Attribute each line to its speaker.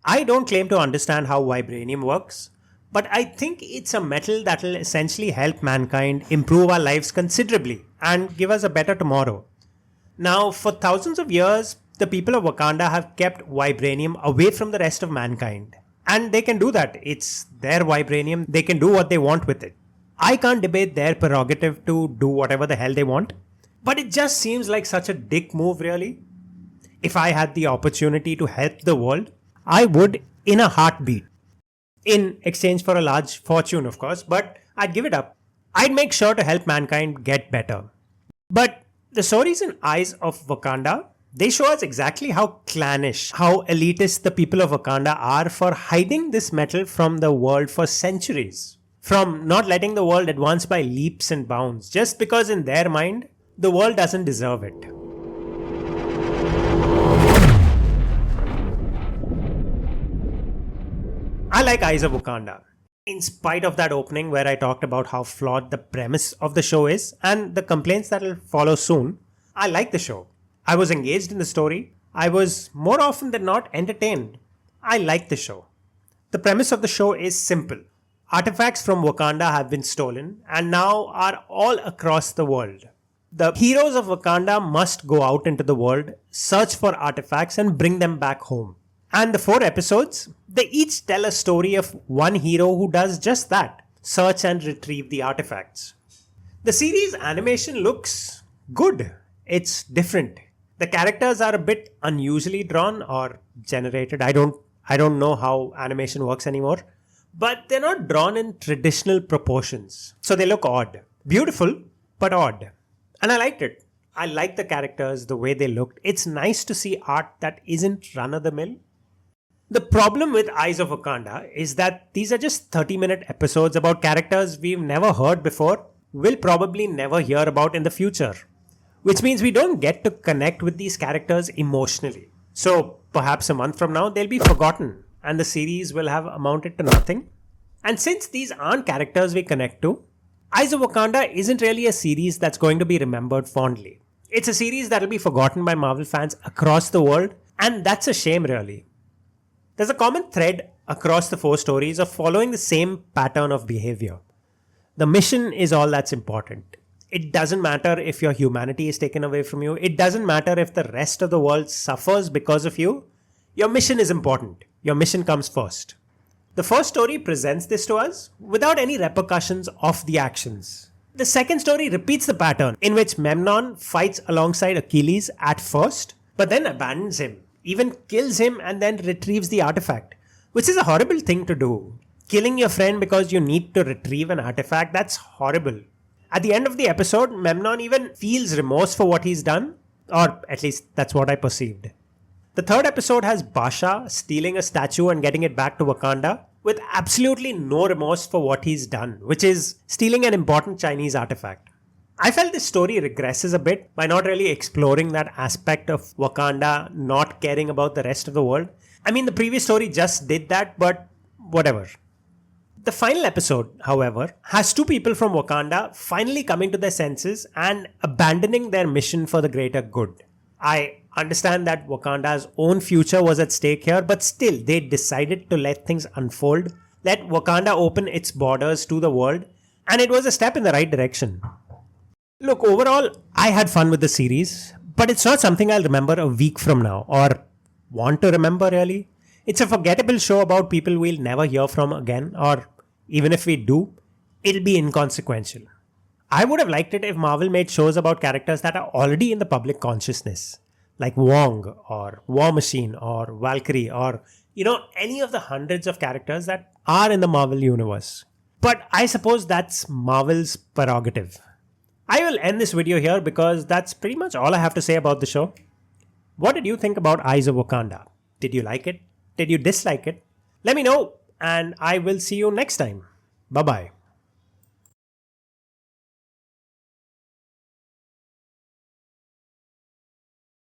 Speaker 1: I don't claim to understand how vibranium works, but I think it's a metal that will essentially help mankind improve our lives considerably and give us a better tomorrow. Now, for thousands of years, the people of Wakanda have kept vibranium away from the rest of mankind. And they can do that. It's their vibranium. They can do what they want with it. I can't debate their prerogative to do whatever the hell they want. But it just seems like such a dick move, really. If I had the opportunity to help the world, I would in a heartbeat. In exchange for a large fortune, of course, but I'd give it up. I'd make sure to help mankind get better. But the stories in Eyes of Wakanda, they show us exactly how clannish, how elitist the people of Wakanda are for hiding this metal from the world for centuries. From not letting the world advance by leaps and bounds, just because in their mind, the world doesn't deserve it. I like Eyes of Wakanda. In spite of that opening where I talked about how flawed the premise of the show is and the complaints that will follow soon, I like the show. I was engaged in the story. I was more often than not entertained. I like the show. The premise of the show is simple. Artifacts from Wakanda have been stolen and now are all across the world. The heroes of Wakanda must go out into the world, search for artifacts and bring them back home. And the 4 episodes, they each tell a story of one hero who does just that, search and retrieve the artifacts. The series animation looks good. It's different. The characters are a bit unusually drawn or generated. I don't know how animation works anymore, but they're not drawn in traditional proportions. So they look odd. Beautiful, but odd. And I liked it. I liked the characters, the way they looked. It's nice to see art that isn't run-of-the-mill. The problem with Eyes of Wakanda is that these are just 30-minute episodes about characters we've never heard before, will probably never hear about in the future. Which means we don't get to connect with these characters emotionally. So perhaps a month from now, they'll be forgotten and the series will have amounted to nothing. And since these aren't characters we connect to, Eyes of Wakanda isn't really a series that's going to be remembered fondly. It's a series that'll be forgotten by Marvel fans across the world, and that's a shame really. There's a common thread across the 4 stories of following the same pattern of behavior. The mission is all that's important. It doesn't matter if your humanity is taken away from you. It doesn't matter if the rest of the world suffers because of you. Your mission is important. Your mission comes first. The first story presents this to us without any repercussions of the actions. The second story repeats the pattern in which Memnon fights alongside Achilles at first, but then abandons him, even kills him and then retrieves the artifact, which is a horrible thing to do. Killing your friend because you need to retrieve an artifact, that's horrible. At the end of the episode, Memnon even feels remorse for what he's done, or at least that's what I perceived. The third episode has Basha stealing a statue and getting it back to Wakanda with absolutely no remorse for what he's done, which is stealing an important Chinese artifact. I felt this story regresses a bit by not really exploring that aspect of Wakanda not caring about the rest of the world. I mean, the previous story just did that, but whatever. The final episode, however, has 2 people from Wakanda finally coming to their senses and abandoning their mission for the greater good. I understand that Wakanda's own future was at stake here, but still they decided to let things unfold, let Wakanda open its borders to the world, and it was a step in the right direction. Look, overall, I had fun with the series, but it's not something I'll remember a week from now, or want to remember really. It's a forgettable show about people we'll never hear from again, or even if we do, it'll be inconsequential. I would have liked it if Marvel made shows about characters that are already in the public consciousness, like Wong, or War Machine, or Valkyrie, or, any of the hundreds of characters that are in the Marvel universe. But I suppose that's Marvel's prerogative. I will end this video here because that's pretty much all I have to say about the show. What did you think about Eyes of Wakanda? Did you like it? Did you dislike it? Let me know, and I will see you next time. Bye-bye.